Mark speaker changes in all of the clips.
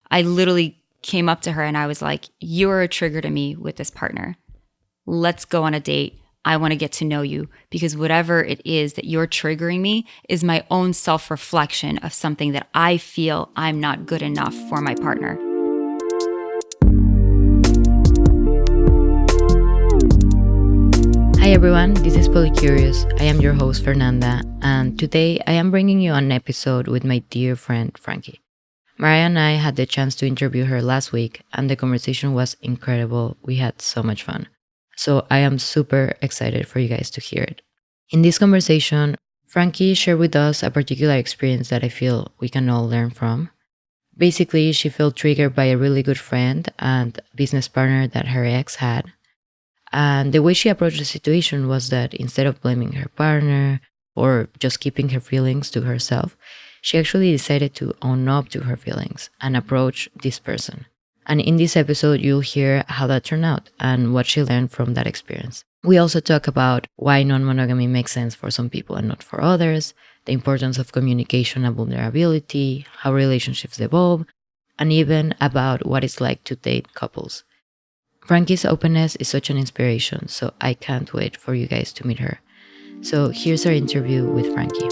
Speaker 1: I literally came up to her and I was like, you're a trigger to me with this partner. Let's go on a date. I want to get to know you because whatever it is that you're triggering me is my own self-reflection of something that I feel I'm not good enough for my partner.
Speaker 2: Hi everyone, this is Polycourious. I am your host Fernanda, and today I am bringing you an episode with my dear friend Frankie. Mariah and I had the chance to interview her last week, and the conversation was incredible. We had so much fun. So I am super excited for you guys to hear it. In this conversation, Frankie shared with us a particular experience that I feel we can all learn from. Basically, she felt triggered by a really good friend and business partner that her ex had. And the way she approached the situation was that instead of blaming her partner or just keeping her feelings to herself, she actually decided to own up to her feelings and approach this person. And in this episode, you'll hear how that turned out and what she learned from that experience. We also talk about why non-monogamy makes sense for some people and not for others, the importance of communication and vulnerability, how relationships evolve, and even about what it's like to date couples. Frankie's openness is such an inspiration, so I can't wait for you guys to meet her. So here's our interview with Frankie.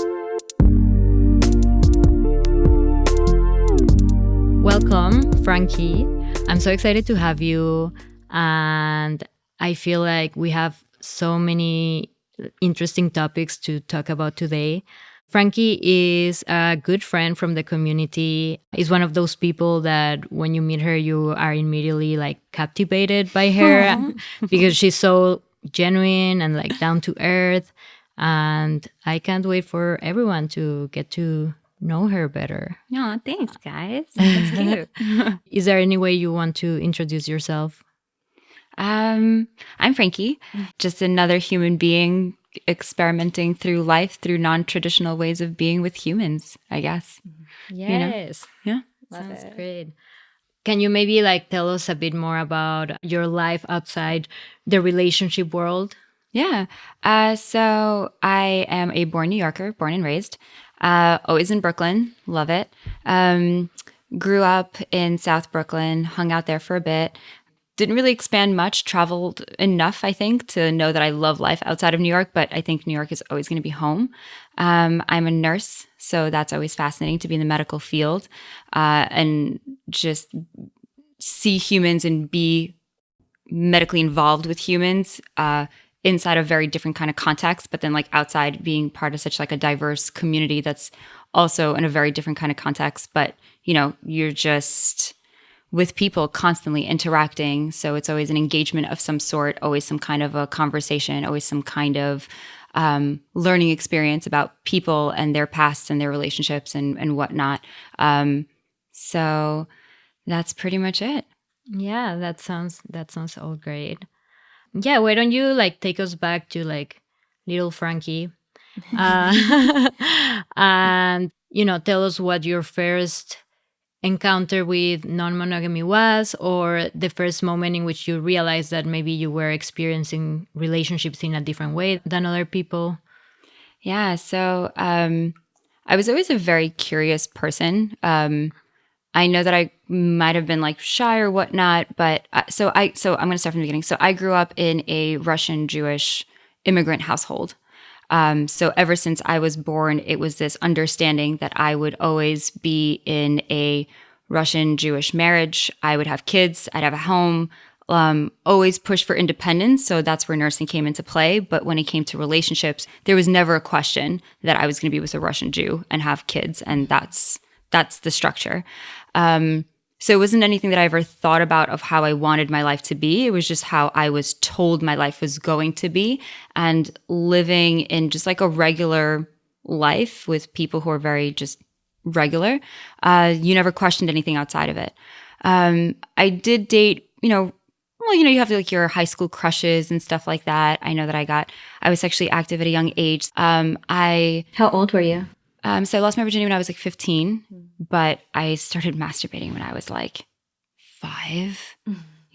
Speaker 2: Welcome, Frankie. I'm so excited to have you, and I feel like we have so many interesting topics to talk about today. Frankie is a good friend from the community. Is one of those people that when you meet her, you are immediately like captivated by her because she's so genuine and like down to earth. And I can't wait for everyone to get to know her better.
Speaker 1: Oh, thanks, guys. That's cute.
Speaker 2: Is there any way you want to introduce yourself?
Speaker 1: I'm Frankie, just another human being experimenting through life through non-traditional ways of being with humans, I guess.
Speaker 2: Yes.
Speaker 1: Yeah.
Speaker 2: Sounds great. Can you maybe like tell us a bit more about your life outside the relationship world?
Speaker 1: Yeah. So I am a born New Yorker, born and raised, always in Brooklyn. Love it. Grew up in South Brooklyn, hung out there for a bit. Didn't really expand much, traveled enough, I think, to know that I love life outside of New York, but I think New York is always going to be home. I'm a nurse, so that's always fascinating to be in the medical field and just see humans and be medically involved with humans inside a very different kind of context, but then like outside being part of such like a diverse community that's also in a very different kind of context. But, you know, you're just with people constantly interacting. So it's always an engagement of some sort, always some kind of a conversation, always some kind of learning experience about people and their past and their relationships and whatnot. So that's pretty much it.
Speaker 2: Yeah, that sounds all great. Yeah, why don't you like take us back to like little Frankie, and tell us what your first encounter with non-monogamy was, or the first moment in which you realized that maybe you were experiencing relationships in a different way than other people.
Speaker 1: Yeah, so I was always a very curious person. I know that I might have been like shy or whatnot, but so I'm going to start from the beginning. So I grew up in a Russian Jewish immigrant household. So ever since I was born, it was this understanding that I would always be in a Russian Jewish marriage. I would have kids. I'd have a home. Always pushed for independence. So that's where nursing came into play. But when it came to relationships, there was never a question that I was going to be with a Russian Jew and have kids. And that's the structure. So it wasn't anything that I ever thought about of how I wanted my life to be. It was just how I was told my life was going to be, and living in just like a regular life with people who are very just regular. You never questioned anything outside of it. I did date, you have like your high school crushes and stuff like that. I know that I was sexually active at a young age.
Speaker 3: How old were you?
Speaker 1: So I lost my virginity when I was like 15, but I started masturbating when I was like 5.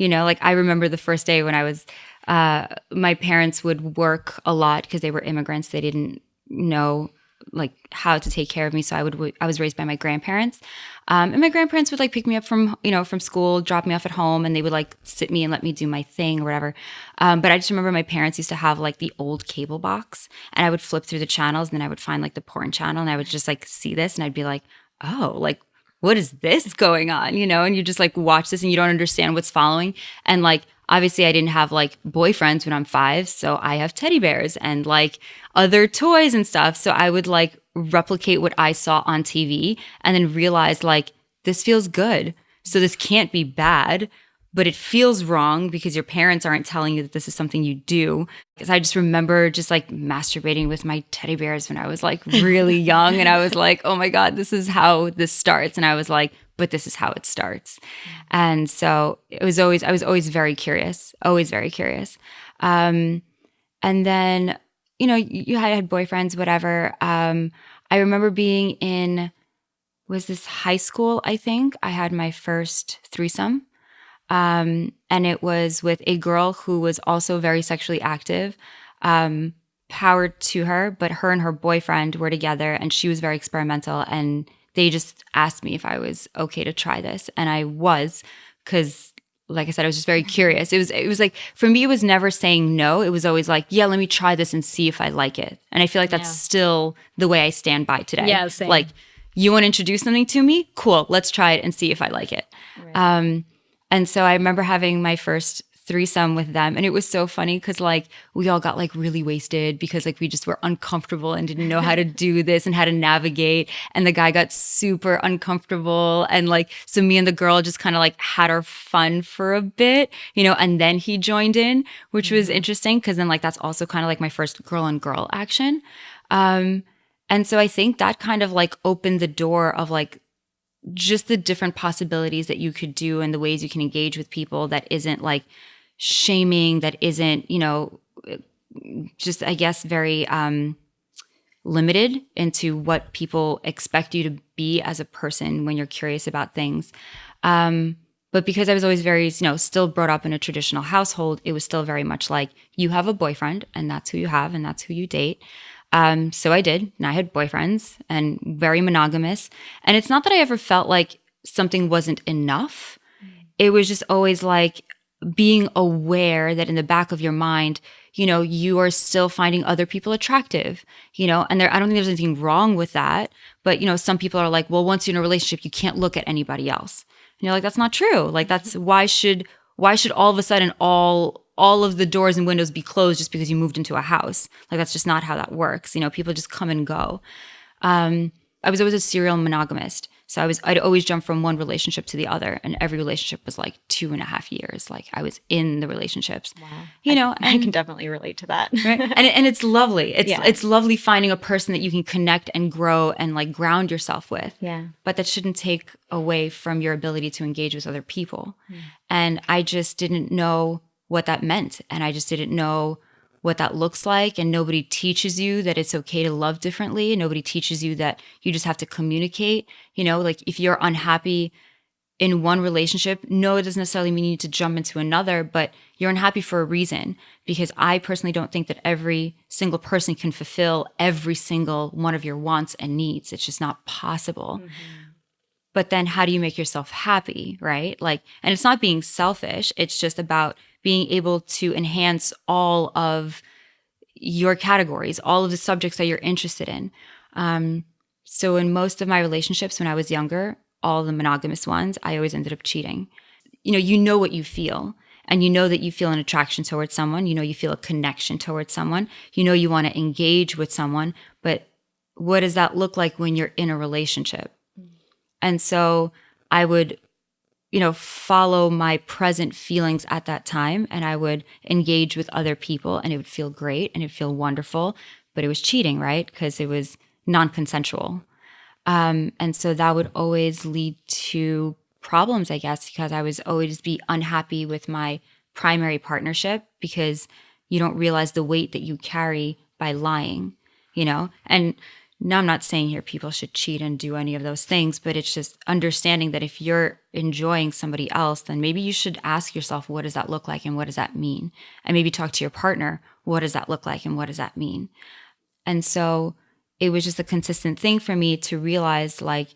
Speaker 1: Like I remember the first day when I was, my parents would work a lot because they were immigrants. They didn't know like how to take care of me. So I was raised by my grandparents, and my grandparents would like pick me up from from school, drop me off at home, and they would like sit me and let me do my thing or whatever. But I just remember my parents used to have like the old cable box, and I would flip through the channels, and then I would find like the porn channel, and I would just like see this, and I'd be like, oh, like what is this going on? And you just like watch this, and you don't understand what's following, and like. Obviously, I didn't have like boyfriends when I'm 5, so I have teddy bears and like other toys and stuff. So I would like replicate what I saw on TV and then realize like this feels good. So this can't be bad, but it feels wrong because your parents aren't telling you that this is something you do. Because I just remember just like masturbating with my teddy bears when I was like really young. And I was like, oh my God, this is how this starts. And I was like, but this is how it starts. And so I was always very curious, always very curious. And then, you had boyfriends, whatever. I remember being was this high school, I think. I had my first threesome. And it was with a girl who was also very sexually active. Power to her, but her and her boyfriend were together, and she was very experimental, and they just asked me if I was okay to try this. And I was, because like I said, I was just very curious. It was like, for me, it was never saying no. It was always like, yeah, let me try this and see if I like it. And I feel like that's still the way I stand by today.
Speaker 3: Yeah, same.
Speaker 1: Like, you want to introduce something to me? Cool. Let's try it and see if I like it. Right. And so I remember having my first threesome with them, and it was so funny because like we all got like really wasted because like we just were uncomfortable and didn't know how to do this and how to navigate, and the guy got super uncomfortable, and like so me and the girl just kind of like had our fun for a bit, and then he joined in, which was interesting because then like that's also kind of like my first girl on girl action. And so I think that kind of like opened the door of like just the different possibilities that you could do and the ways you can engage with people that isn't like shaming, that isn't, just, I guess, very limited into what people expect you to be as a person when you're curious about things. But because I was always very, still brought up in a traditional household, it was still very much like you have a boyfriend and that's who you have and that's who you date. So I did, and I had boyfriends and very monogamous. And it's not that I ever felt like something wasn't enough. It was just always like being aware that in the back of your mind, you are still finding other people attractive, and I don't think there's anything wrong with that. But, some people are like, well, once you're in a relationship, you can't look at anybody else. And you're like, that's not true. Like, that's why should all of a sudden all of the doors and windows be closed just because you moved into a house? Like, that's just not how that works. People just come and go. I was always a serial monogamist. So I'd always jump from one relationship to the other, and every relationship was like 2.5 years. Like I was in the relationships,
Speaker 3: Wow. I can definitely relate to that.
Speaker 1: Right? And it's lovely. It's lovely finding a person that you can connect and grow and like ground yourself with.
Speaker 3: Yeah.
Speaker 1: But that shouldn't take away from your ability to engage with other people. And I just didn't know what that meant. And I just didn't know what that looks like. And nobody teaches you that it's okay to love differently. Nobody teaches you that you just have to communicate. Like if you're unhappy in one relationship, no, it doesn't necessarily mean you need to jump into another, but you're unhappy for a reason. Because I personally don't think that every single person can fulfill every single one of your wants and needs. It's just not possible. But then how do you make yourself happy, right? Like, and it's not being selfish. It's just about being able to enhance all of your categories, all of the subjects that you're interested in. So in most of my relationships when I was younger, all the monogamous ones, I always ended up cheating. You know what you feel, and you know that you feel an attraction towards someone. You feel a connection towards someone. You want to engage with someone, but what does that look like when you're in a relationship? And so I would follow my present feelings at that time, and I would engage with other people, and it would feel great and it would feel wonderful, but it was cheating, right? Because it was non-consensual. And so that would always lead to problems, I guess, because I was always be unhappy with my primary partnership because you don't realize the weight that you carry by lying, And now, I'm not saying here people should cheat and do any of those things, but it's just understanding that if you're enjoying somebody else, then maybe you should ask yourself, what does that look like and what does that mean? And maybe talk to your partner, what does that look like and what does that mean? And so it was just a consistent thing for me to realize, like,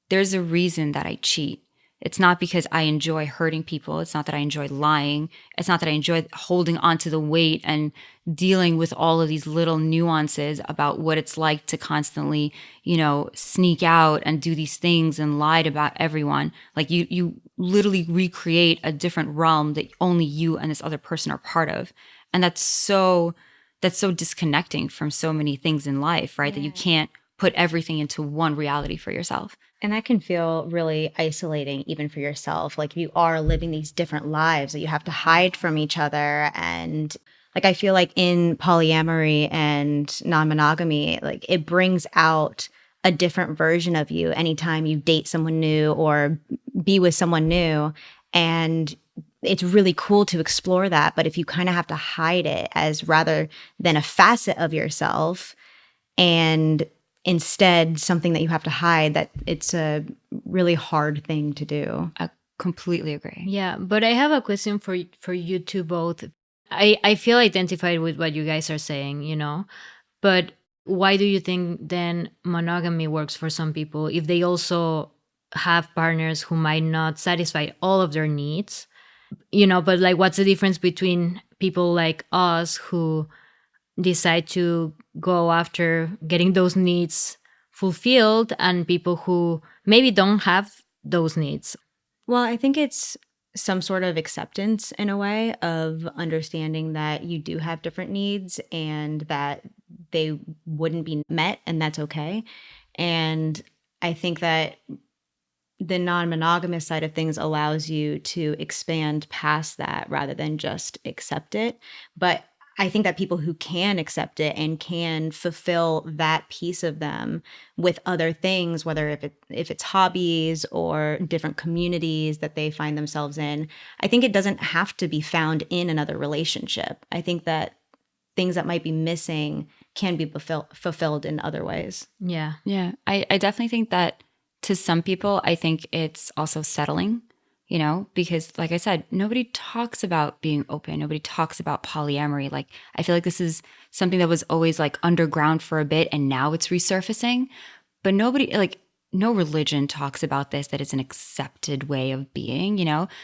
Speaker 1: there's a reason that I cheat. It's not because I enjoy hurting people. It's not that I enjoy lying. It's not that I enjoy holding on to the weight and dealing with all of these little nuances about what it's like to constantly, sneak out and do these things and lie about everyone. Like you literally recreate a different realm that only you and this other person are part of. And that's so disconnecting from so many things in life, right? Yeah. That you can't put everything into one reality for yourself.
Speaker 3: And that can feel really isolating even for yourself. Like you are living these different lives that you have to hide from each other. And like, I feel like in polyamory and non-monogamy, like it brings out a different version of you anytime you date someone new or be with someone new. And it's really cool to explore that. But if you kind of have to hide it as rather than a facet of yourself, and instead something that you have to hide, that it's a really hard thing to do.
Speaker 1: I completely agree.
Speaker 2: Yeah, but I have a question for you two both. I feel identified with what you guys are saying, but why do you think then monogamy works for some people if they also have partners who might not satisfy all of their needs? But like, what's the difference between people like us who decide to go after getting those needs fulfilled and people who maybe don't have those needs?
Speaker 3: Well, I think it's some sort of acceptance in a way of understanding that you do have different needs and that they wouldn't be met, and that's okay. And I think that the non-monogamous side of things allows you to expand past that rather than just accept it. But I think that people who can accept it and can fulfill that piece of them with other things, whether if it's hobbies or different communities that they find themselves in, I think it doesn't have to be found in another relationship. I think that things that might be missing can be fulfilled in other ways.
Speaker 1: Yeah. Yeah. I definitely think that to some people, I think it's also settling. Because like I said, nobody talks about being open. Nobody talks about polyamory. Like, I feel like this is something that was always like underground for a bit and now it's resurfacing. But nobody, like, no religion talks about this, that it's an accepted way of being,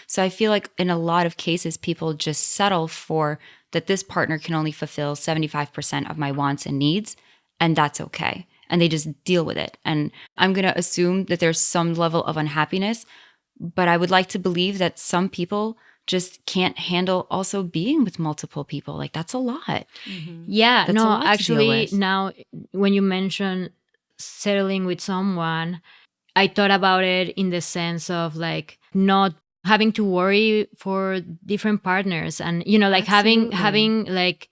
Speaker 1: So I feel like in a lot of cases, people just settle for that this partner can only fulfill 75% of my wants and needs, and that's okay. And they just deal with it. And I'm going to assume that there's some level of unhappiness. But I would like to believe that some people just can't handle also being with multiple people. Like, that's a lot.
Speaker 2: Mm-hmm. Yeah, that's no, actually, now when you mention settling with someone, I thought about it in the sense of like not having to worry for different partners and, like having like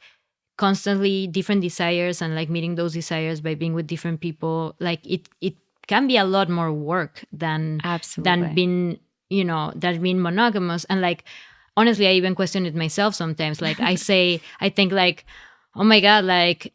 Speaker 2: constantly different desires and like meeting those desires by being with different people. Like it can be a lot more work than being monogamous. And like, honestly, I even question it myself sometimes. Like I think like, oh my God, like,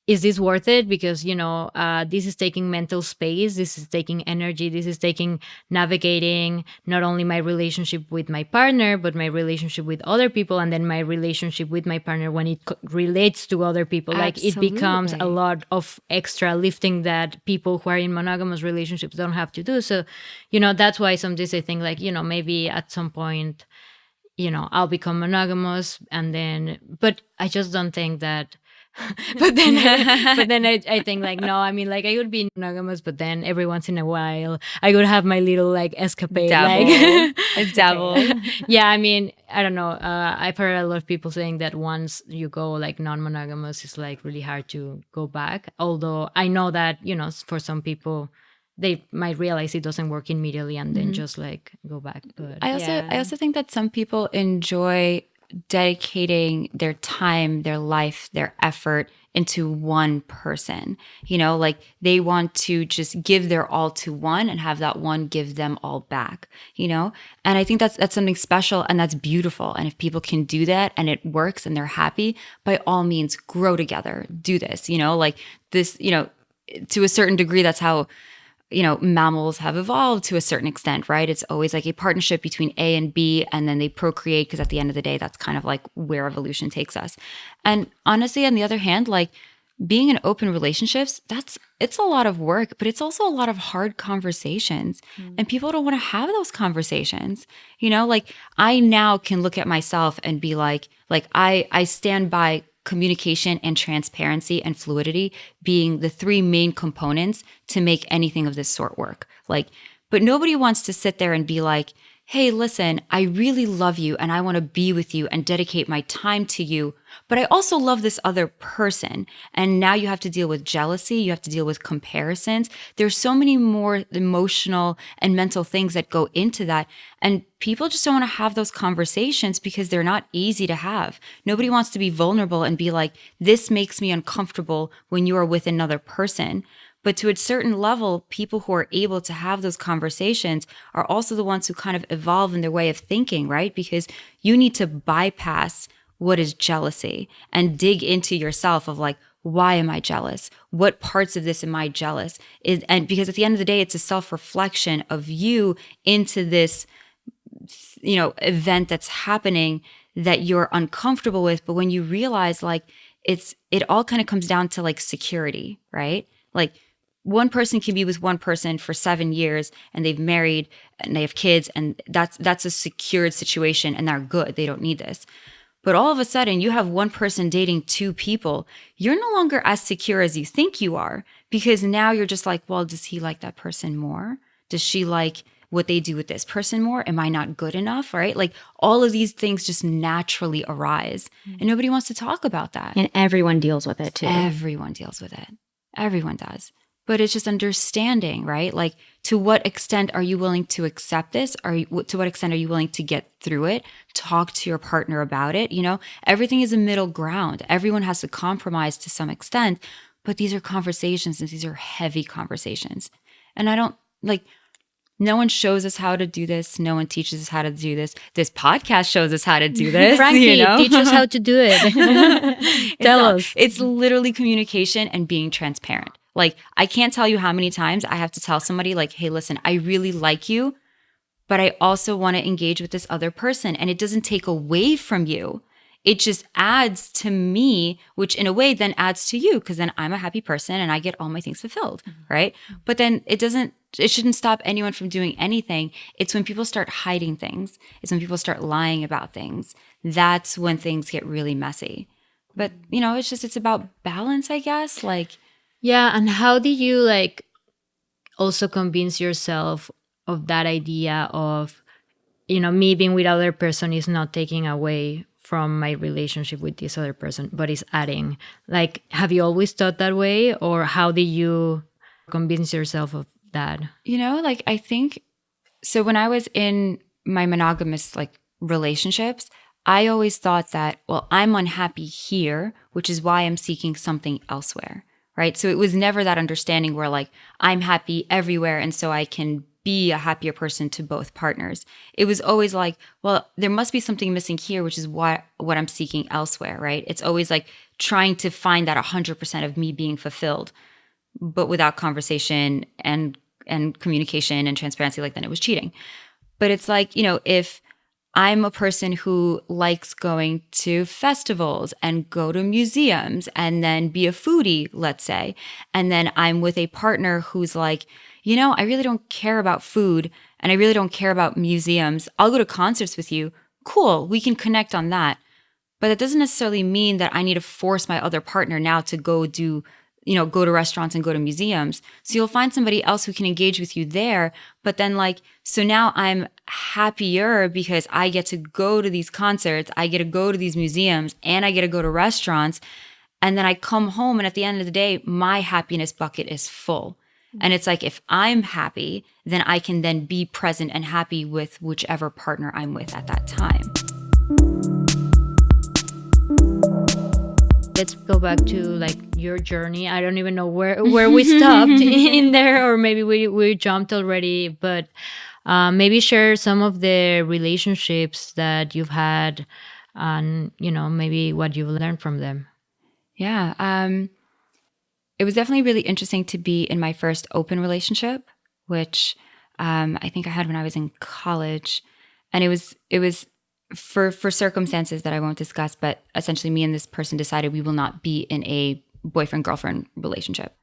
Speaker 2: is this worth it? Because, this is taking mental space. This is taking energy. This is taking navigating not only my relationship with my partner, but my relationship with other people. And then my relationship with my partner when it relates to other people.
Speaker 1: Absolutely.
Speaker 2: Like it becomes a lot of extra lifting that people who are in monogamous relationships don't have to do. So, that's why sometimes I think like, maybe at some point, I'll become monogamous but I just don't think that. but then I think like, no, I mean, like I would be monogamous, but then every once in a while I would have my little like escapade,
Speaker 1: a dabble.
Speaker 2: Yeah, I mean, I don't know. I've heard a lot of people saying that once you go like non-monogamous, it's like really hard to go back. Although I know that, for some people, they might realize it doesn't work immediately and then just like go back. But
Speaker 1: I also think that some people enjoy dedicating their time, their life, their effort into one person. Like they want to just give their all to one and have that one give them all back, And I think that's something special and that's beautiful. And if people can do that and it works and they're happy, by all means, grow together, do this, like this, to a certain degree, that's how mammals have evolved to a certain extent, right? It's always like a partnership between A and B, and then they procreate because at the end of the day, that's kind of like where evolution takes us. And honestly, on the other hand, like being in open relationships, it's a lot of work, but it's also a lot of hard conversations. And people don't want to have those conversations. Like I now can look at myself and be like I stand by communication and transparency and fluidity being the three main components to make anything of this sort work. But nobody wants to sit there and be like, hey, listen, I really love you and I want to be with you and dedicate my time to you. But I also love this other person. And now you have to deal with jealousy. You have to deal with comparisons. There's so many more emotional and mental things that go into that. And people just don't want to have those conversations because they're not easy to have. Nobody wants to be vulnerable and be like, this makes me uncomfortable when you are with another person. But to a certain level, people who are able to have those conversations are also the ones who kind of evolve in their way of thinking, right? Because you need to bypass what is jealousy and dig into yourself of like, why am I jealous? What parts of this am I jealous? And because at the end of the day, it's a self-reflection of you into this, event that's happening that you're uncomfortable with. But when you realize like it all kind of comes down to like security, right? Like, one person can be with one person for 7 years and they've married and they have kids and that's a secured situation and they're good. They don't need this. But all of a sudden you have one person dating two people. You're no longer as secure as you think you are because now you're just like, well, does he like that person more? Does she like what they do with this person more? Am I not good enough? Right? Like all of these things just naturally arise and nobody wants to talk about that.
Speaker 3: And everyone deals with it too.
Speaker 1: Everyone deals with it. Everyone does. But it's just understanding, right? Like, to what extent are you willing to accept this? To what extent are you willing to get through it? Talk to your partner about it. Everything is a middle ground. Everyone has to compromise to some extent, but these are conversations and these are heavy conversations. And no one shows us how to do this. No one teaches us how to do this. This podcast shows us how to do this.
Speaker 2: Frankie, teach us how to do it. Tell us.
Speaker 1: It's literally communication and being transparent. Like, I can't tell you how many times I have to tell somebody like, hey, listen, I really like you, but I also want to engage with this other person. And it doesn't take away from you. It just adds to me, which in a way then adds to you because then I'm a happy person and I get all my things fulfilled, right? But then it shouldn't stop anyone from doing anything. It's when people start hiding things. It's when people start lying about things. That's when things get really messy. But, it's about balance, I guess.
Speaker 2: Yeah, and how did you also convince yourself of that idea of, me being with other person is not taking away from my relationship with this other person, but is adding? Have you always thought that way, or how did you convince yourself of that?
Speaker 1: I think so. When I was in my monogamous relationships, I always thought that, well, I'm unhappy here, which is why I'm seeking something elsewhere. Right. So it was never that understanding where I'm happy everywhere. And so I can be a happier person to both partners. It was always well, there must be something missing here, which is what I'm seeking elsewhere. Right. It's always trying to find that 100% of me being fulfilled, but without conversation and communication and transparency, then it was cheating. But it's if I'm a person who likes going to festivals and go to museums and then be a foodie, let's say. And then I'm with a partner who's I really don't care about food and I really don't care about museums. I'll go to concerts with you. Cool. We can connect on that. But that doesn't necessarily mean that I need to force my other partner now to go do go to restaurants and go to museums. So you'll find somebody else who can engage with you there. But then so now I'm happier because I get to go to these concerts, I get to go to these museums, and I get to go to restaurants. And then I come home and at the end of the day, my happiness bucket is full. And it's if I'm happy, then I can then be present and happy with whichever partner I'm with at that time.
Speaker 2: Let's go back to your journey. I don't even know where we stopped in there, or maybe we jumped already, but maybe share some of the relationships that you've had and, maybe what you've learned from them.
Speaker 1: Yeah. It was definitely really interesting to be in my first open relationship, which I think I had when I was in college. And it was for circumstances that I won't discuss, but essentially me and this person decided we will not be in a boyfriend-girlfriend relationship,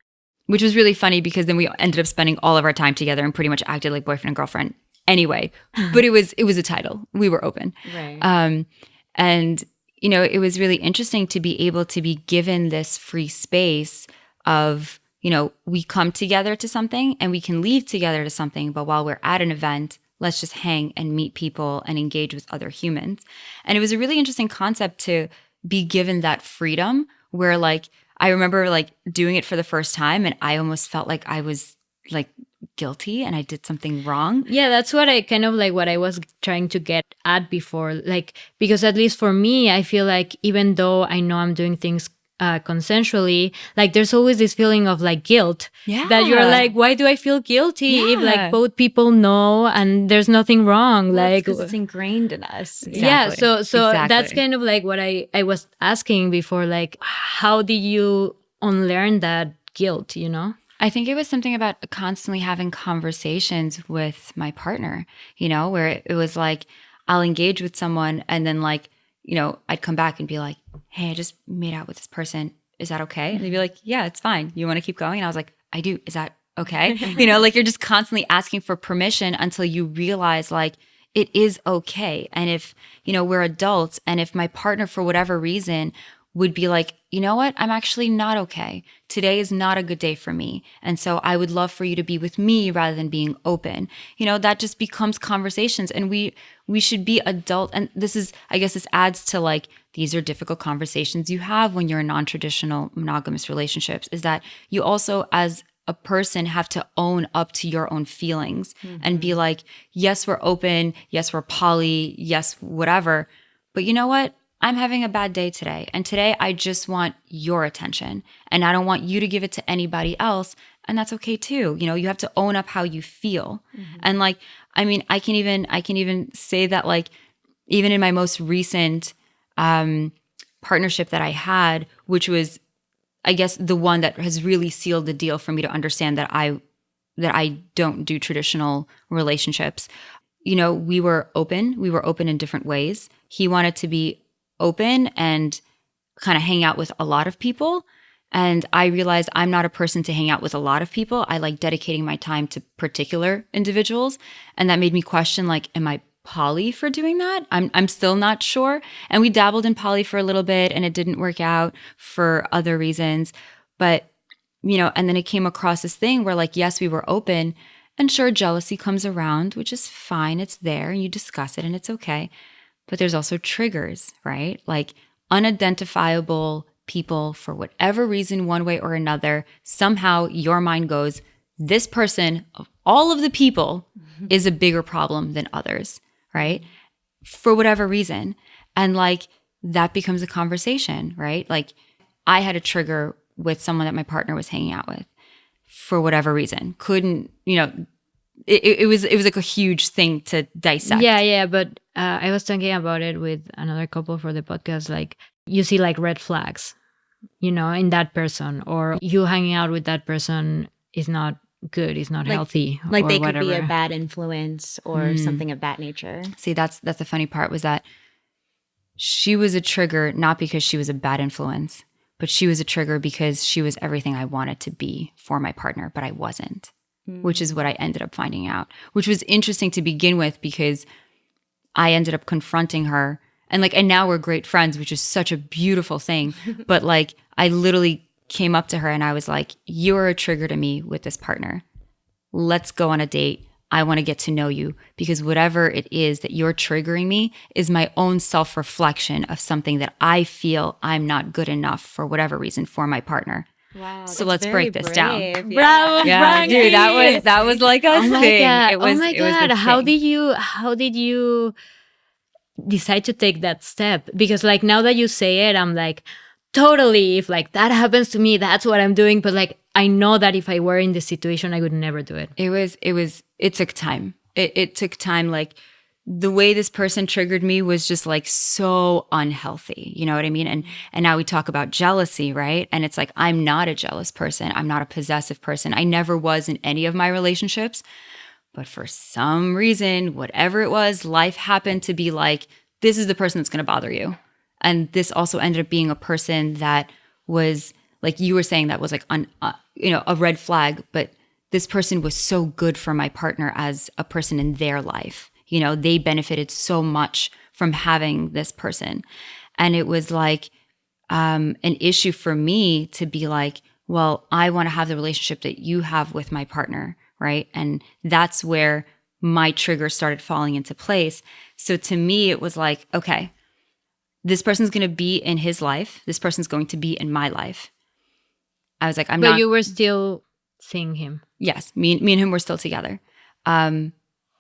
Speaker 1: which was really funny because then we ended up spending all of our time together and pretty much acted like boyfriend and girlfriend anyway. But it was a title. We were open.
Speaker 3: Right.
Speaker 1: And, you know, it was really interesting to be able to be given this free space of, you know, we come together to something and we can leave together to something, but while we're at an event, let's just hang and meet people and engage with other humans. And it was a really interesting concept to be given that freedom where, like, I remember like doing it for the first time and I almost felt like I was like guilty and I did something wrong.
Speaker 4: Yeah, that's what I kind of like what I was trying to get at before. Like, because at least for me, I feel like even though I know I'm doing things consensually, like there's always this feeling of like guilt that you're like, why do I feel guilty if like both people know and there's nothing wrong?
Speaker 3: Well,
Speaker 4: like,
Speaker 3: because it's ingrained in us.
Speaker 1: Exactly.
Speaker 4: Yeah, so
Speaker 1: Exactly.
Speaker 4: that's kind of like what I was asking before, like, how did you unlearn that guilt, you know?
Speaker 1: I think it was something about constantly having conversations with my partner, you know, where it was like, I'll engage with someone and then like, you know, I'd come back and be like, hey, I just made out with this person. Is that okay? And they'd be like, yeah, it's fine. You want to keep going? And I was like, I do. Is that okay? You know, like you're just constantly asking for permission until you realize like it is okay. And if, you know, we're adults and if my partner for whatever reason would be like, you know what? I'm actually not okay. Today is not a good day for me. And so I would love for you to be with me rather than being open. You know, that just becomes conversations and we should be adult. And this is, I guess this adds to like, these are difficult conversations you have when you're in non-traditional monogamous relationships, is that you also as a person have to own up to your own feelings and be like, yes, we're open. Yes, we're poly. Yes, whatever. But you know what? I'm having a bad day today. And today I just want your attention and I don't want you to give it to anybody else. And that's okay too. You know, you have to own up how you feel. And like, I mean, I can even say that like, even in my most recent partnership that I had, which was, I guess, the one that has really sealed the deal for me to understand that I don't do traditional relationships. You know, we were open in different ways. He wanted to be open and kind of hang out with a lot of people. And I realized I'm not a person to hang out with a lot of people. I like dedicating my time to particular individuals. And that made me question, like, am I poly for doing that? I'm still not sure. And we dabbled in poly for a little bit and it didn't work out for other reasons. But, you know, and then it came across this thing where like, yes, we were open and sure, jealousy comes around, which is fine. It's there and you discuss it and it's okay. But there's also triggers, right? Like unidentifiable people for whatever reason, one way or another, somehow your mind goes, this person of all of the people is a bigger problem than others, right? For whatever reason. And like that becomes a conversation, right? Like I had a trigger with someone that my partner was hanging out with for whatever reason. Couldn't, you know, it was like a huge thing to dissect.
Speaker 4: Yeah, but I was talking about it with another couple for the podcast. Like you see like red flags, you know, in that person, or you hanging out with that person is not good, is not
Speaker 3: Like-
Speaker 4: healthy,
Speaker 3: Like
Speaker 4: or
Speaker 3: they
Speaker 4: whatever.
Speaker 3: could be a bad influence or something of that nature.
Speaker 1: See, that's the funny part was that she was a trigger, not because she was a bad influence, but she was a trigger because she was everything I wanted to be for my partner, but I wasn't, which is what I ended up finding out, which was interesting to begin with because I ended up confronting her and now we're great friends, which is such a beautiful thing. But like, I literally came up to her and I was like, you're a trigger to me with this partner. Let's go on a date. I want to get to know you because whatever it is that you're triggering me is my own self-reflection of something that I feel I'm not good enough for whatever reason for my partner.
Speaker 3: Wow.
Speaker 1: So let's break this down.
Speaker 4: Bravo,
Speaker 1: Yeah,
Speaker 4: Frankie!
Speaker 1: dude, that was like a
Speaker 4: Oh my
Speaker 1: thing.
Speaker 4: god!
Speaker 1: It was,
Speaker 4: oh my
Speaker 1: it was a
Speaker 4: god! How
Speaker 1: thing.
Speaker 4: did you decide to take that step? Because like now that you say it, I'm like, totally. If like that happens to me, that's what I'm doing. But like I know that if I were in this situation, I would never do it.
Speaker 1: It took time. It took time. Like the way this person triggered me was just like so unhealthy. You know what I mean? And now we talk about jealousy, right? And it's like, I'm not a jealous person. I'm not a possessive person. I never was in any of my relationships. But for some reason, whatever it was, life happened to be like, this is the person that's going to bother you. And this also ended up being a person that was like you were saying, that was like a red flag, but this person was so good for my partner as a person in their life. They benefited so much from having this person. And it was like an issue for me to be like, well, I want to have the relationship that you have with my partner, right? And that's where my trigger started falling into place. So to me, it was like, okay, this person's going to be in his life. This person's going to be in my life. I was like,
Speaker 4: But you were still seeing him.
Speaker 1: Yes, me and him were still together.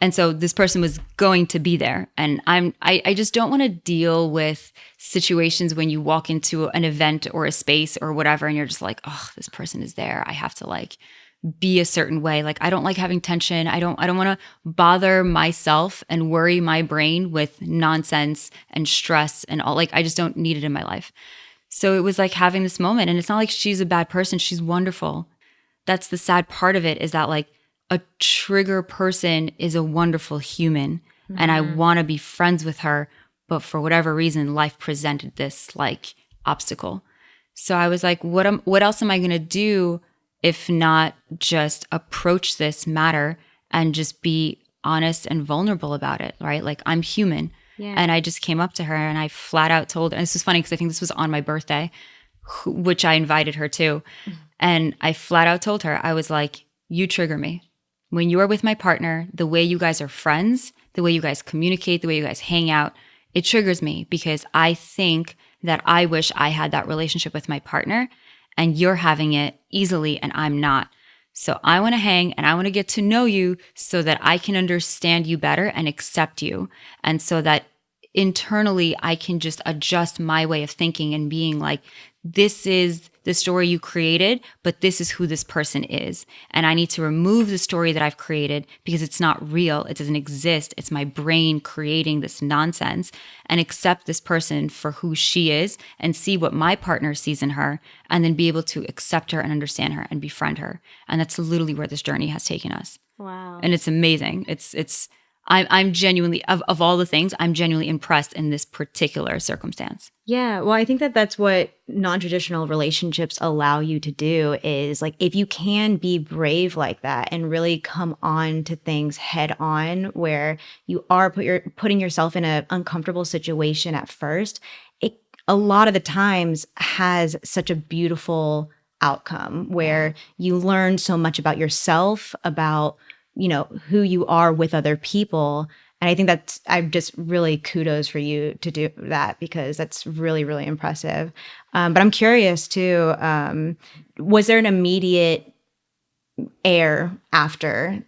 Speaker 1: And so this person was going to be there. And I just don't want to deal with situations when you walk into an event or a space or whatever, and you're just like, oh, this person is there. I have to like be a certain way. Like, I don't like having tension. I don't want to bother myself and worry my brain with nonsense and stress and all. Like, I just don't need it in my life. So it was like having this moment, and it's not like she's a bad person. She's wonderful. That's the sad part of it, is that like a trigger person is a wonderful human, and I want to be friends with her, but for whatever reason, life presented this like obstacle. So I was like, what else am I going to do if not just approach this matter and just be honest and vulnerable about it, right? Like, I'm human.
Speaker 3: Yeah.
Speaker 1: And I just came up to her and I flat out told her, and this was funny because I think this was on my birthday, which I invited her to. And I flat out told her, I was like, you trigger me. When you are with my partner, the way you guys are friends, the way you guys communicate, the way you guys hang out, it triggers me because I think that I wish I had that relationship with my partner, and you're having it easily and I'm not. So I want to hang and I want to get to know you so that I can understand you better and accept you. And so that internally I can just adjust my way of thinking and being like, this is the story you created, but this is who this person is. And I need to remove the story that I've created because it's not real. It doesn't exist. It's my brain creating this nonsense, and accept this person for who she is and see what my partner sees in her, and then be able to accept her and understand her and befriend her. And that's literally where this journey has taken us.
Speaker 3: Wow.
Speaker 1: And it's amazing. I'm genuinely, of all the things, I'm genuinely impressed in this particular circumstance.
Speaker 3: Yeah. Well, I think that that's what non-traditional relationships allow you to do, is like, if you can be brave like that and really come on to things head on, where you are putting yourself in an uncomfortable situation at first, it a lot of the times has such a beautiful outcome where you learn so much about yourself, about who you are with other people. And I think I'm just really kudos for you to do that, because that's really, really impressive. But I'm curious too, was there an immediate air after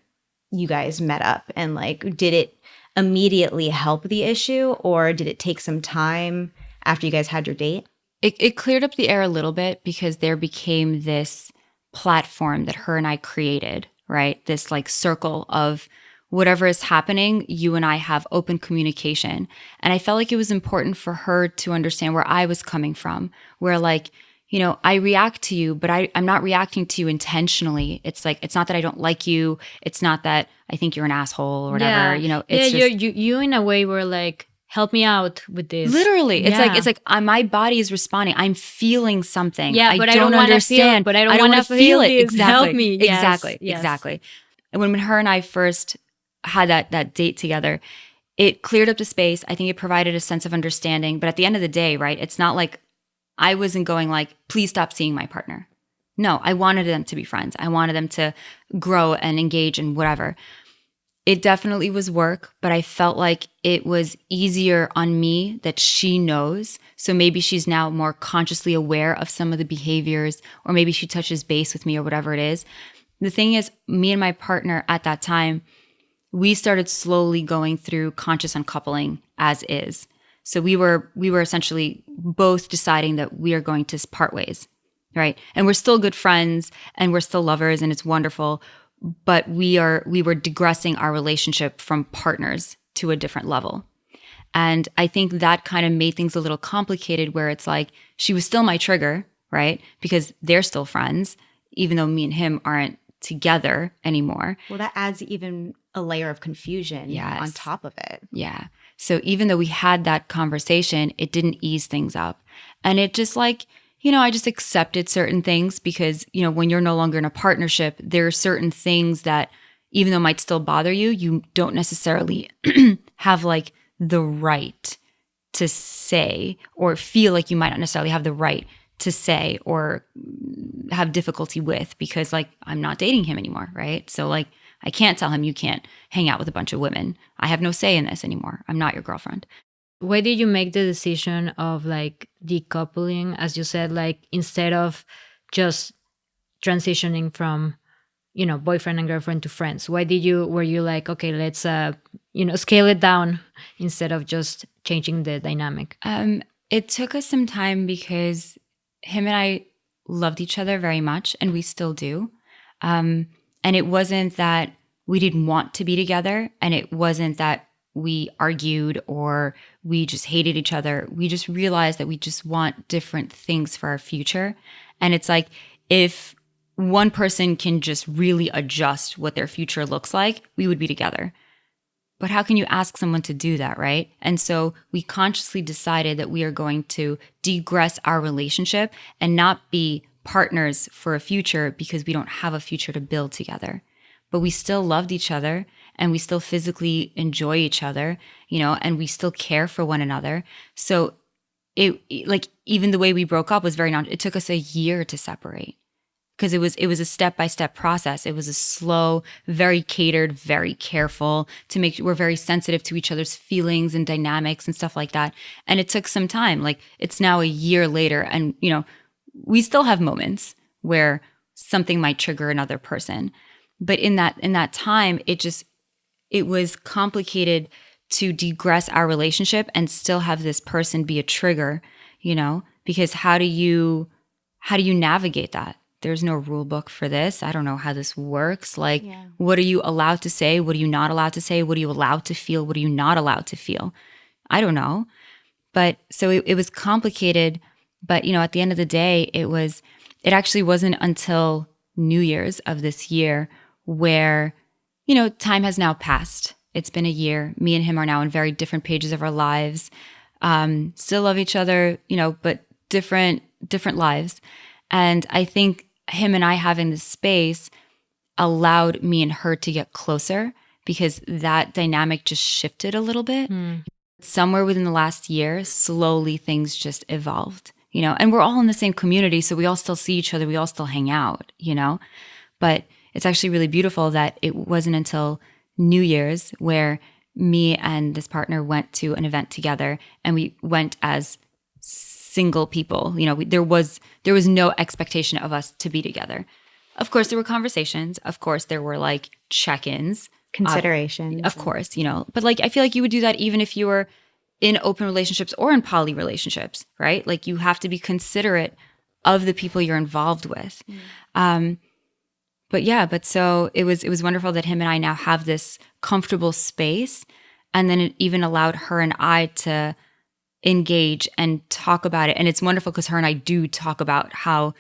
Speaker 3: you guys met up? And like, did it immediately help the issue, or did it take some time after you guys had your date?
Speaker 1: It cleared up the air a little bit because there became this platform that her and I created, right? This like circle of whatever is happening, you and I have open communication. And I felt like it was important for her to understand where I was coming from, where like, I react to you, but I'm not reacting to you intentionally. It's like, it's not that I don't like you. It's not that I think you're an asshole or whatever. It's just,
Speaker 4: you in a way were like, help me out with this.
Speaker 1: Literally, it's like my body is responding. I'm feeling something.
Speaker 4: Yeah, but I don't understand. But I don't want to feel it.
Speaker 1: Exactly.
Speaker 4: Help me.
Speaker 1: Exactly.
Speaker 4: Yes.
Speaker 1: Exactly. And when her and I first had that date together, it cleared up the space. I think it provided a sense of understanding. But at the end of the day, right, it's not like I wasn't going like, please stop seeing my partner. No, I wanted them to be friends. I wanted them to grow and engage in whatever. It definitely was work, but I felt like it was easier on me that she knows. So maybe she's now more consciously aware of some of the behaviors, or maybe she touches base with me or whatever it is. The thing is, me and my partner at that time, we started slowly going through conscious uncoupling as is. So we were essentially both deciding that we are going to part ways, right? And we're still good friends and we're still lovers and it's wonderful. But we were digressing our relationship from partners to a different level. And I think that kind of made things a little complicated, where it's like, she was still my trigger, right? Because they're still friends, even though me and him aren't together anymore.
Speaker 3: Well, that adds even a layer of confusion on top of it.
Speaker 1: Yeah. So even though we had that conversation, it didn't ease things up. And it just like, I just accepted certain things because, when you're no longer in a partnership, there are certain things that even though might still bother you, you don't necessarily have like the right to say, or feel like you might not necessarily have the right to say or have difficulty with, because like I'm not dating him anymore, right? So like I can't tell him you can't hang out with a bunch of women. I have no say in this anymore. I'm not your girlfriend.
Speaker 4: Why did you make the decision of like decoupling, as you said, like instead of just transitioning from, boyfriend and girlfriend to friends? Were you like, okay, let's, scale it down instead of just changing the dynamic?
Speaker 1: It took us some time because him and I loved each other very much, and we still do. And it wasn't that we didn't want to be together, and it wasn't that we argued or we just hated each other. We just realized that we just want different things for our future. And it's like, if one person can just really adjust what their future looks like, we would be together. But how can you ask someone to do that, right? And so we consciously decided that we are going to degress our relationship and not be partners for a future because we don't have a future to build together. But we still loved each other, and we still physically enjoy each other, and we still care for one another. So it like, even the way we broke up was it took us a year to separate. Because it was a step-by-step process. It was a slow, very catered, very careful to make sure we're very sensitive to each other's feelings and dynamics and stuff like that. And it took some time. Like, it's now a year later, and we still have moments where something might trigger another person. But in that time, it was complicated to degress our relationship and still have this person be a trigger, because how do you navigate that? There's no rule book for this. I don't know how this works. Like, What are you allowed to say? What are you not allowed to say? What are you allowed to feel? What are you not allowed to feel? I don't know. But so it was complicated. But, at the end of the day, it actually wasn't until New Year's of this year where, time has now passed. It's been a year. Me and him are now on very different pages of our lives. Still love each other, but different lives. And I think him and I having this space allowed me and her to get closer, because that dynamic just shifted a little bit. Somewhere within the last year, slowly things just evolved, and we're all in the same community. So we all still see each other. We all still hang out, but it's actually really beautiful that it wasn't until New Year's where me and this partner went to an event together, and we went as single people. There was no expectation of us to be together. Of course, there were conversations. Of course, there were like check-ins,
Speaker 3: considerations.
Speaker 1: Of course, but like, I feel like you would do that even if you were in open relationships or in poly relationships, right? Like, you have to be considerate of the people you're involved with. But so it was wonderful that him and I now have this comfortable space, and then it even allowed her and I to engage and talk about it. And it's wonderful because her and I do talk about how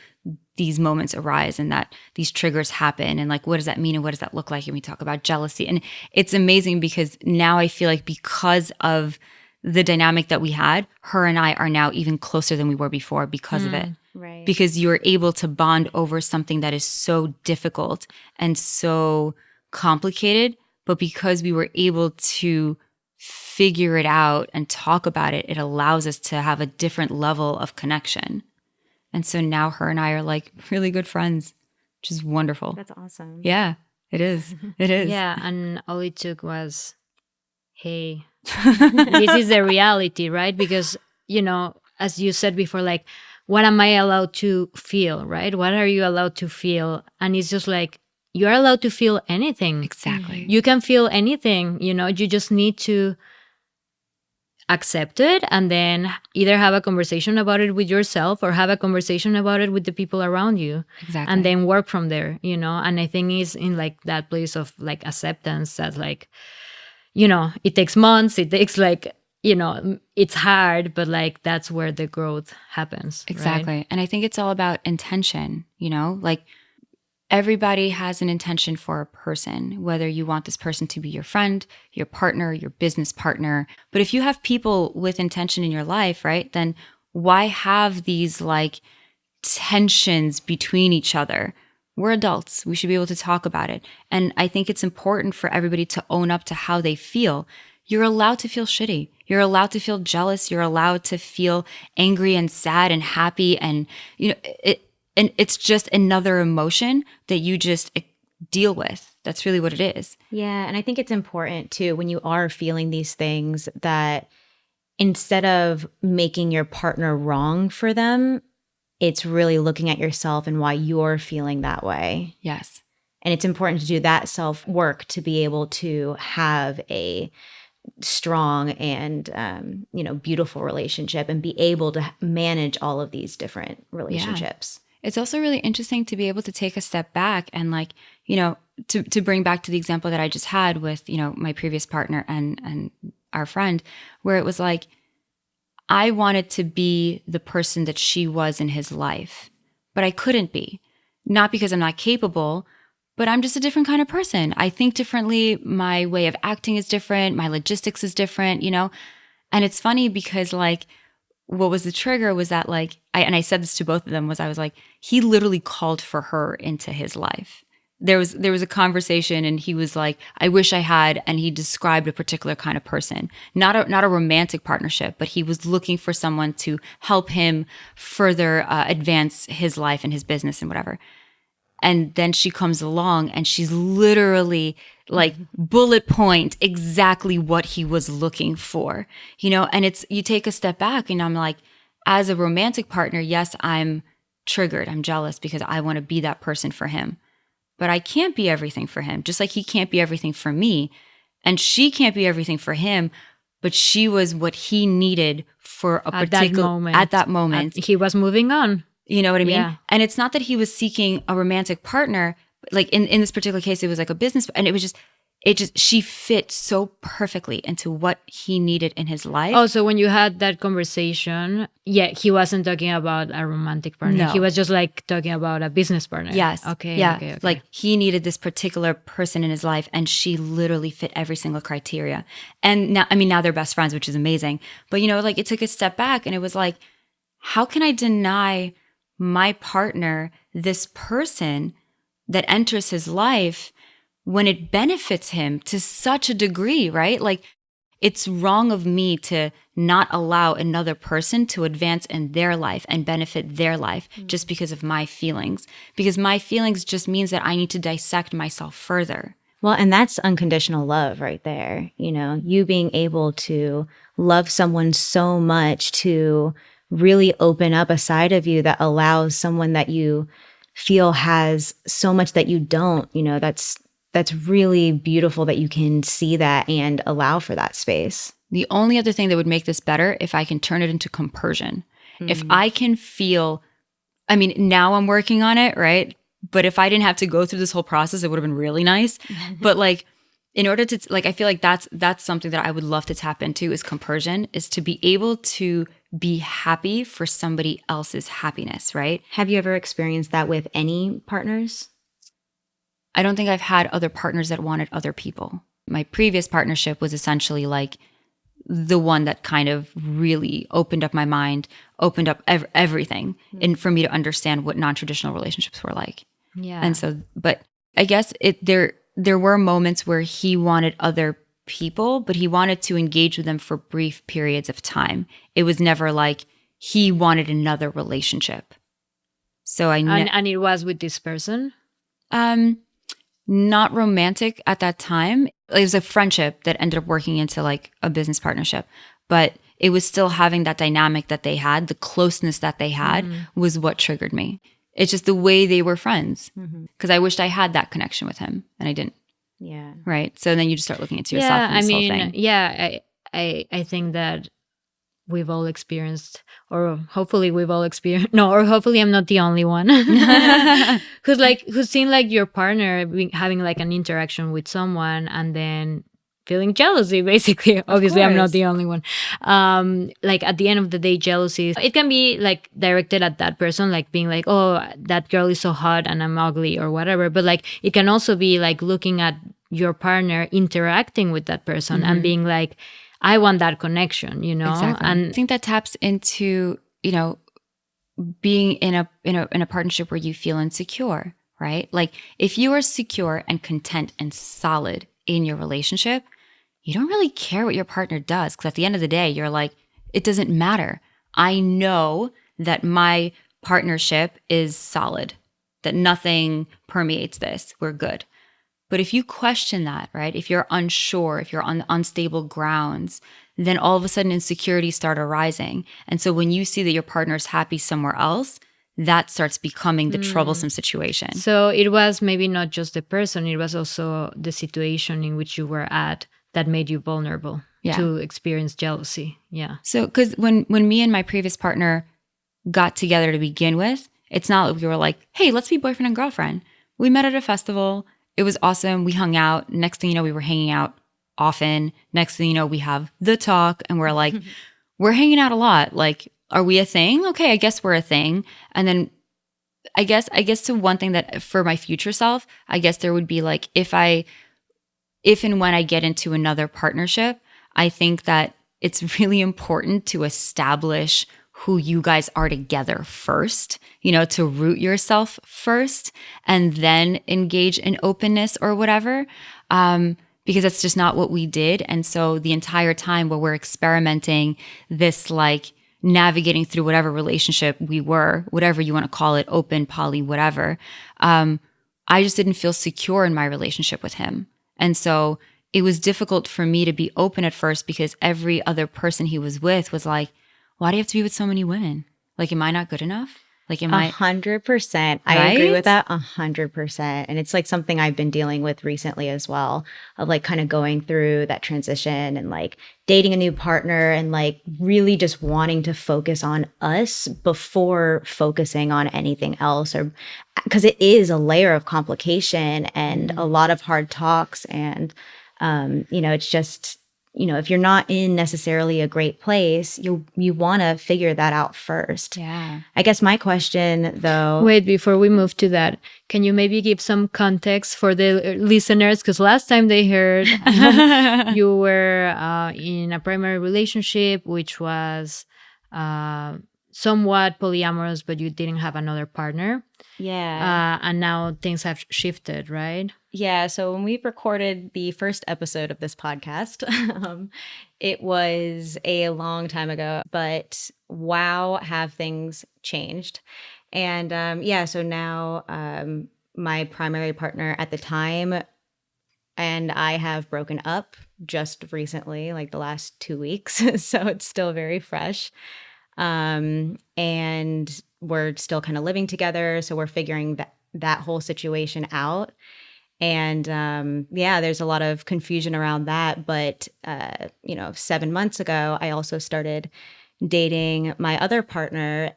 Speaker 1: these moments arise and that these triggers happen, and like, what does that mean and what does that look like? And we talk about jealousy, and it's amazing because now I feel like, because of the dynamic that we had, her and I are now even closer than we were before because of it.
Speaker 3: Right.
Speaker 1: Because you're able to bond over something that is so difficult and so complicated, but because we were able to figure it out and talk about it, it allows us to have a different level of connection. And so now her and I are like really good friends, which is wonderful.
Speaker 3: That's awesome.
Speaker 1: Yeah, it is. It is.
Speaker 4: Yeah, and all it took was, hey, this is the reality, right? Because, as you said before, like, what am I allowed to feel, right? What are you allowed to feel? And it's just like, you're allowed to feel anything.
Speaker 1: Exactly.
Speaker 4: You can feel anything, you just need to accept it, and then either have a conversation about it with yourself or have a conversation about it with the people around you.
Speaker 1: Exactly.
Speaker 4: And then work from there, and I think it's in like that place of like acceptance that like, it takes months, it takes like, it's hard, but like that's where the growth happens.
Speaker 1: Exactly.
Speaker 4: Right?
Speaker 1: And I think it's all about intention, like, everybody has an intention for a person, whether you want this person to be your friend, your partner, your business partner. But if you have people with intention in your life, right, then why have these like, tensions between each other. We're adults. We should be able to talk about it. And I think it's important for everybody to own up to how they feel. You're allowed to feel shitty. You're allowed to feel jealous. You're allowed to feel angry and sad and happy. And, and it's just another emotion that you just deal with. That's really what it is.
Speaker 3: Yeah. And I think it's important too, when you are feeling these things, that instead of making your partner wrong for them, it's really looking at yourself and why you're feeling that way.
Speaker 1: Yes.
Speaker 3: And it's important to do that self-work to be able to have a strong and, beautiful relationship and be able to manage all of these different relationships.
Speaker 1: Yeah. It's also really interesting to be able to take a step back and to bring back to the example that I just had with, my previous partner and our friend, where it was like, I wanted to be the person that she was in his life, but I couldn't be. Not because I'm not capable, but I'm just a different kind of person. I think differently. My way of acting is different. My logistics is different, And it's funny because what was the trigger was that I said this to both of them, I was like, he literally called for her into his life. There was a conversation and he was like, I wish I had, and he described a particular kind of person, not a romantic partnership, but he was looking for someone to help him further advance his life and his business and whatever. And then she comes along and she's literally bullet point exactly what he was looking for, and you take a step back and I'm like, as a romantic partner, yes, I'm triggered. I'm jealous because I want to be that person for him. But I can't be everything for him, just like he can't be everything for me. And she can't be everything for him, but she was what he needed for at that moment.
Speaker 4: He was moving on.
Speaker 1: You know what I mean?
Speaker 4: Yeah.
Speaker 1: And it's not that he was seeking a romantic partner. In this particular case, it was like a business, and it was just she fit so perfectly into what he needed in his life.
Speaker 4: Oh, so when you had that conversation, he wasn't talking about a romantic partner.
Speaker 1: No.
Speaker 4: He was just talking about a business partner.
Speaker 1: Yes.
Speaker 4: Okay.
Speaker 1: Yeah.
Speaker 4: Okay.
Speaker 1: He needed this particular person in his life, and she literally fit every single criteria. And now they're best friends, which is amazing. But it took a step back, and it was like, how can I deny my partner this person that enters his life when it benefits him to such a degree, right? It's wrong of me to not allow another person to advance in their life and benefit their life just because of my feelings. Because my feelings just means that I need to dissect myself further.
Speaker 3: Well, and that's unconditional love right there. You being able to love someone so much to really open up a side of you that allows someone that you feel has so much that you don't, that's really beautiful that you can see that and allow for that space.
Speaker 1: The only other thing that would make this better, if I can turn it into compersion. If I can feel, now I'm working on it, right? But if I didn't have to go through this whole process, it would have been really nice. But in order to, I feel like that's something that I would love to tap into, is compersion, is to be able to be happy for somebody else's happiness, right?
Speaker 3: Have you ever experienced that with any partners?
Speaker 1: I don't think I've had other partners that wanted other people. My previous partnership was essentially the one that kind of really opened up my mind, opened up everything, and for me to understand what non-traditional relationships were like.
Speaker 4: Yeah.
Speaker 1: And so, but I guess there were moments where he wanted other people, but he wanted to engage with them for brief periods of time. It was never like he wanted another relationship. So
Speaker 4: and it was with this person?
Speaker 1: Not romantic at that time. It was a friendship that ended up working into a business partnership, but it was still having that dynamic that they had, the closeness that they had was what triggered me. It's just the way they were friends, because I wished I had that connection with him and I didn't.
Speaker 3: Yeah.
Speaker 1: Right. So then you just start looking into yourself.
Speaker 4: Yeah,
Speaker 1: and this whole thing.
Speaker 4: yeah, I think that we've all experienced, or hopefully we've all experienced, no, or hopefully I'm not the only one who's seen your partner having an interaction with someone and then feeling jealousy, basically. Obviously, I'm not the only one. At the end of the day, jealousy, it can be directed at that person, being oh, that girl is so hot and I'm ugly or whatever. But it can also be looking at your partner interacting with that person and being I want that connection,
Speaker 1: Exactly.
Speaker 4: And
Speaker 1: I think that taps into, being in a partnership where you feel insecure, right? Like if you are secure and content and solid in your relationship, you don't really care what your partner does, because at the end of the day, you're like, it doesn't matter. I know that my partnership is solid, that nothing permeates this. We're good. But if you question that, right? If you're unsure, if you're on unstable grounds, then all of a sudden insecurities start arising. And so when you see that your partner's happy somewhere else, that starts becoming the troublesome situation.
Speaker 4: So it was maybe not just the person, it was also the situation in which you were at that made you vulnerable to experience jealousy. Yeah.
Speaker 1: So because when me and my previous partner got together to begin with, it's not like we were like, hey, let's be boyfriend and girlfriend. We met at a festival. It was awesome. We hung out. Next thing you know, we were hanging out often. Next thing you know, we have the talk and we're like, we're hanging out a lot. Like, are we a thing? Okay, I guess we're a thing. And then I guess to one thing that for my future self, I guess there would be like, if and when I get into another partnership, I think that it's really important to establish who you guys are together first, to root yourself first and then engage in openness or whatever, because that's just not what we did. And so the entire time where we're experimenting this, like navigating through whatever relationship we were, whatever you want to call it, open, poly, whatever, I just didn't feel secure in my relationship with him. And so it was difficult for me to be open at first because every other person he was with was like, why do you have to be with so many women? Like, am I not good enough? Like, am I
Speaker 3: 100%? I agree with that 100%. And it's like something I've been dealing with recently as well, of like kind of going through that transition and like dating a new partner and like really just wanting to focus on us before focusing on anything else, or because it is a layer of complication and a lot of hard talks. And, it's just, if you're not in necessarily a great place, you want to figure that out first.
Speaker 1: Yeah.
Speaker 3: I guess my question, though.
Speaker 4: Wait, before we move to that, can you maybe give some context for the listeners? Because last time they heard you were in a primary relationship, which was somewhat polyamorous, but you didn't have another partner.
Speaker 3: Yeah.
Speaker 4: And now things have shifted, right?
Speaker 3: Yeah. So when we recorded the first episode of this podcast, it was a long time ago, but wow, have things changed. And so now my primary partner at the time and I have broken up just recently, like the last 2 weeks. So it's still very fresh. And we're still kind of living together. So we're figuring that whole situation out. And there's a lot of confusion around that. But, 7 months ago, I also started dating my other partner,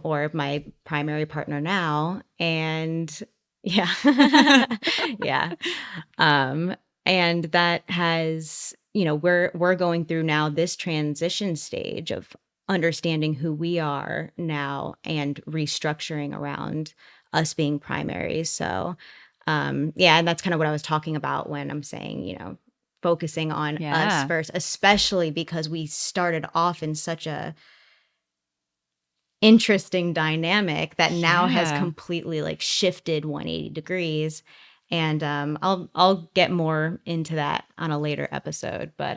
Speaker 3: or my primary partner now. And yeah, yeah. And that has, we're going through now this transition stage of understanding who we are now and restructuring around us being primaries. So, and that's kind of what I was talking about when I'm saying, focusing on us first, especially because we started off in such a interesting dynamic that now has completely like shifted 180 degrees. And I'll get more into that on a later episode. But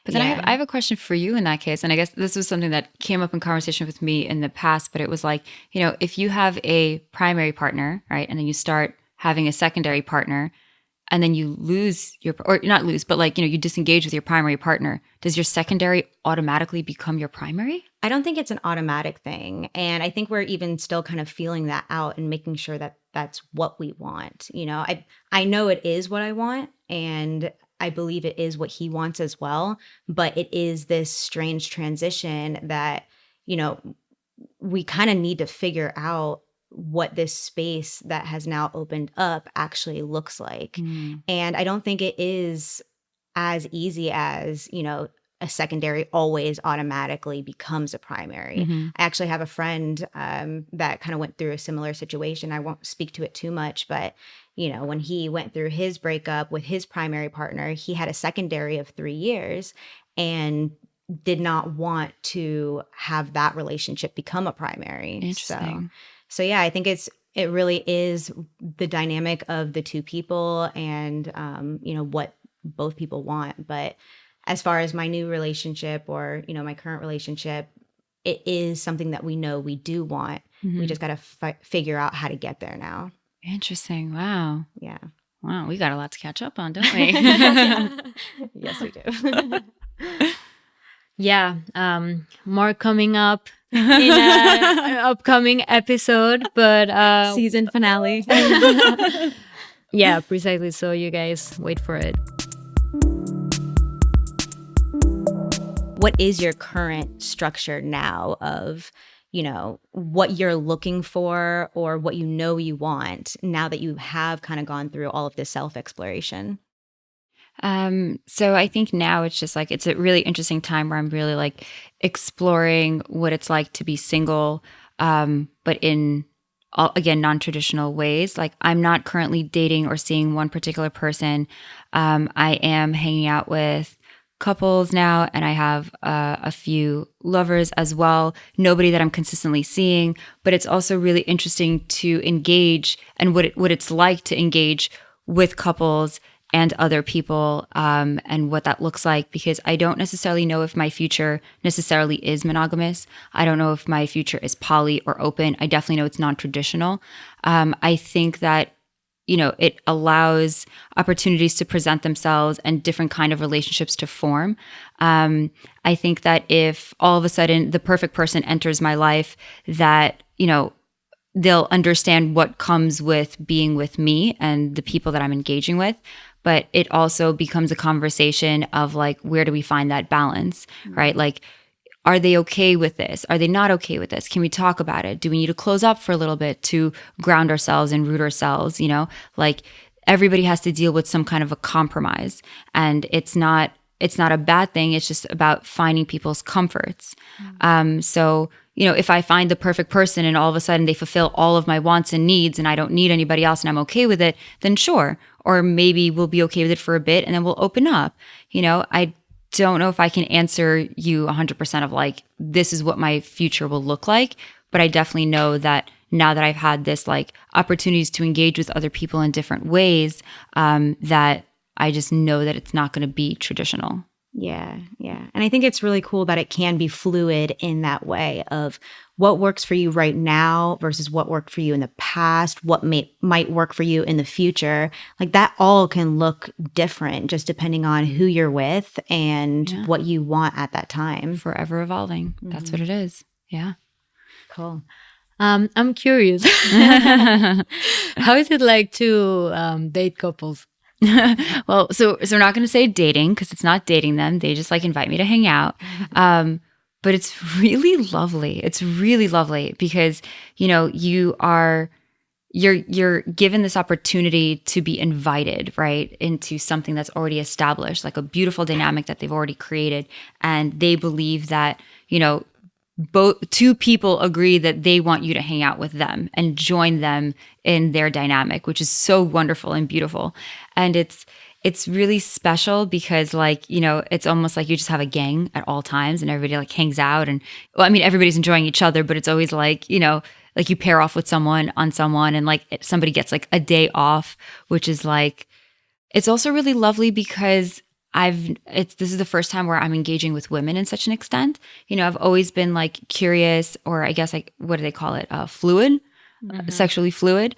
Speaker 1: then I have a question for you in that case. And I guess this was something that came up in conversation with me in the past, but it was like, if you have a primary partner, right, and then you start having a secondary partner, and then you lose or not lose, but like, you disengage with your primary partner, does your secondary automatically become your primary?
Speaker 3: I don't think it's an automatic thing. And I think we're even still kind of feeling that out and making sure that that's what we want. I know it is what I want, and I believe it is what he wants as well. But it is this strange transition that, we kind of need to figure out what this space that has now opened up actually looks like. And I don't think it is as easy as, a secondary always automatically becomes a primary. I actually have a friend that kind of went through a similar situation. I won't speak to it too much, but when he went through his breakup with his primary partner, he had a secondary of 3 years, and did not want to have that relationship become a primary.
Speaker 1: Interesting.
Speaker 3: So yeah, I think it really is the dynamic of the two people and what both people want. But as far as my new relationship or my current relationship, it is something that we know we do want. We just got to figure out how to get there now.
Speaker 1: Interesting. Wow.
Speaker 3: Yeah.
Speaker 1: Wow. We got a lot to catch up on, don't we?
Speaker 3: Yes, we do.
Speaker 4: Yeah, more coming up in an upcoming episode, but
Speaker 3: Season finale.
Speaker 4: yeah, precisely. So you guys wait for it.
Speaker 3: What is your current structure now of, what you're looking for or what you want now that you have kind of gone through all of this self-exploration?
Speaker 1: So I think now it's just like it's a really interesting time where I'm really like exploring what it's like to be single, but in again non-traditional ways. Like I'm not currently dating or seeing one particular person. I am hanging out with couples now, and I have a few lovers as well. Nobody that I'm consistently seeing, but it's also really interesting to engage and what it's like to engage with couples and other people, and what that looks like, because I don't necessarily know if my future necessarily is monogamous. I don't know if my future is poly or open. I definitely know it's non-traditional. I think that, it allows opportunities to present themselves and different kind of relationships to form. I think that if all of a sudden the perfect person enters my life, that, they'll understand what comes with being with me and the people that I'm engaging with. But it also becomes a conversation of like, where do we find that balance, right? Like, are they okay with this? Are they not okay with this? Can we talk about it? Do we need to close up for a little bit to ground ourselves and root ourselves? Like everybody has to deal with some kind of a compromise, and it's not a bad thing. It's just about finding people's comforts. So, if I find the perfect person and all of a sudden they fulfill all of my wants and needs and I don't need anybody else and I'm okay with it, then sure. Or maybe we'll be okay with it for a bit and then we'll open up. I don't know if I can answer you 100% of like, this is what my future will look like. But I definitely know that now that I've had this like opportunities to engage with other people in different ways, that I just know that it's not going to be traditional.
Speaker 3: Yeah. And I think it's really cool that it can be fluid in that way of what works for you right now versus what worked for you in the past, what might work for you in the future. Like that all can look different just depending on who you're with and what you want at that time.
Speaker 1: Forever evolving. That's what it is. Yeah.
Speaker 3: Cool.
Speaker 4: I'm curious. How is it like to date couples?
Speaker 1: Well, so we're not going to say dating because it's not dating them. They just like invite me to hang out. But it's really lovely. It's really lovely because, you're given this opportunity to be invited, right, into something that's already established, like a beautiful dynamic that they've already created. And they believe that, both two people agree that they want you to hang out with them and join them in their dynamic, which is so wonderful and beautiful. And it's really special because it's almost like you just have a gang at all times and everybody like hangs out. And everybody's enjoying each other, but it's always like, like you pair off with someone and like somebody gets like a day off, which is like, it's also really lovely because this is the first time where I'm engaging with women in such an extent. I've always been like curious, or I guess like, what do they call it? Fluid, sexually fluid.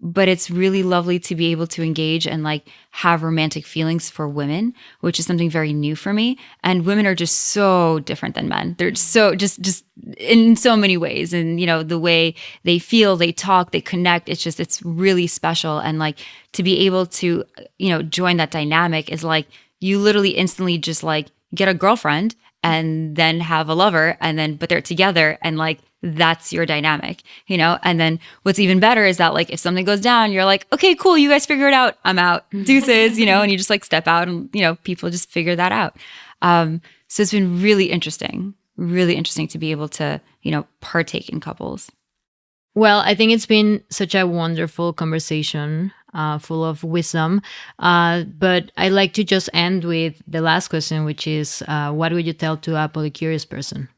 Speaker 1: But it's really lovely to be able to engage and like have romantic feelings for women, which is something very new for me. And women are just so different than men. They're so just in so many ways. And, the way they feel, they talk, they connect, it's really special. And like to be able to, join that dynamic is like, you literally instantly just like get a girlfriend and then have a lover but they're together and like, that's your dynamic, And then what's even better is that like, if something goes down, you're like, okay, cool. You guys figure it out. I'm out. Deuces, and you just like step out and, people just figure that out. So it's been really interesting to be able to, partake in couples.
Speaker 4: Well, I think it's been such a wonderful conversation. full of wisdom. But I like to just end with the last question, which is, what would you tell to a polycurious person?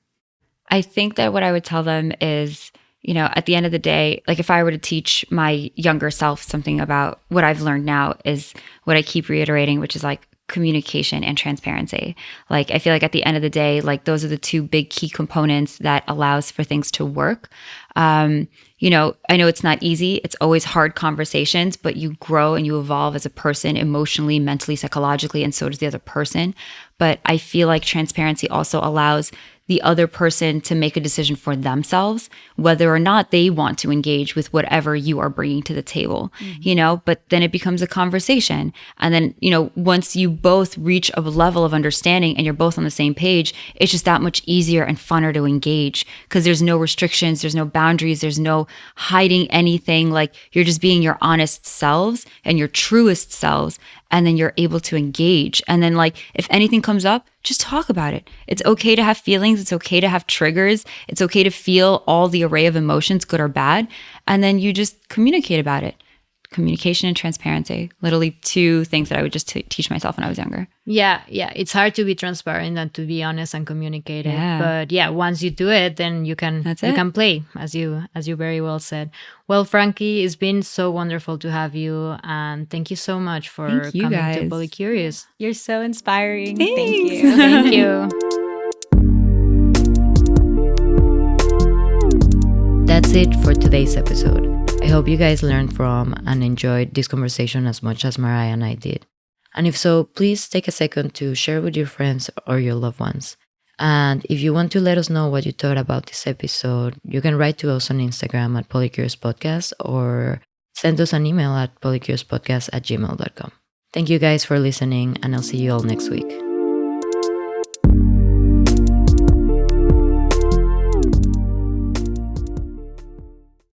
Speaker 1: I think that what I would tell them is, at the end of the day, like if I were to teach my younger self something about what I've learned now is what I keep reiterating, which is like communication and transparency. Like I feel like at the end of the day, like those are the two big key components that allows for things to work. I know it's not easy. It's always hard conversations, but you grow and you evolve as a person emotionally, mentally, psychologically, and so does the other person. But I feel like transparency also allows the other person to make a decision for themselves, whether or not they want to engage with whatever you are bringing to the table, but then it becomes a conversation. And then, once you both reach a level of understanding and you're both on the same page, it's just that much easier and funner to engage because there's no restrictions, there's no boundaries, there's no hiding anything. Like you're just being your honest selves and your truest selves. And then you're able to engage. And then like, if anything comes up, just talk about it. It's okay to have feelings. It's okay to have triggers. It's okay to feel all the array of emotions, good or bad. And then you just communicate about it. Communication and transparency, literally two things that I would just teach myself when I was younger.
Speaker 4: Yeah. It's hard to be transparent and to be honest and communicate it.
Speaker 1: Yeah.
Speaker 4: But yeah, once you do it, then you can play, as you very well said. Well, Frankie, it's been so wonderful to have you, and thank you so much for coming to Polycurious.
Speaker 3: You're so inspiring.
Speaker 1: Thanks.
Speaker 3: Thank you.
Speaker 4: Thank you.
Speaker 2: That's it for today's episode. I hope you guys learned from and enjoyed this conversation as much as Mariah and I did. And if so, please take a second to share with your friends or your loved ones. And if you want to let us know what you thought about this episode, you can write to us on Instagram at Polycourious Podcast or send us an email at polycouriouspodcast@gmail.com. Thank you guys for listening, and I'll see you all next week.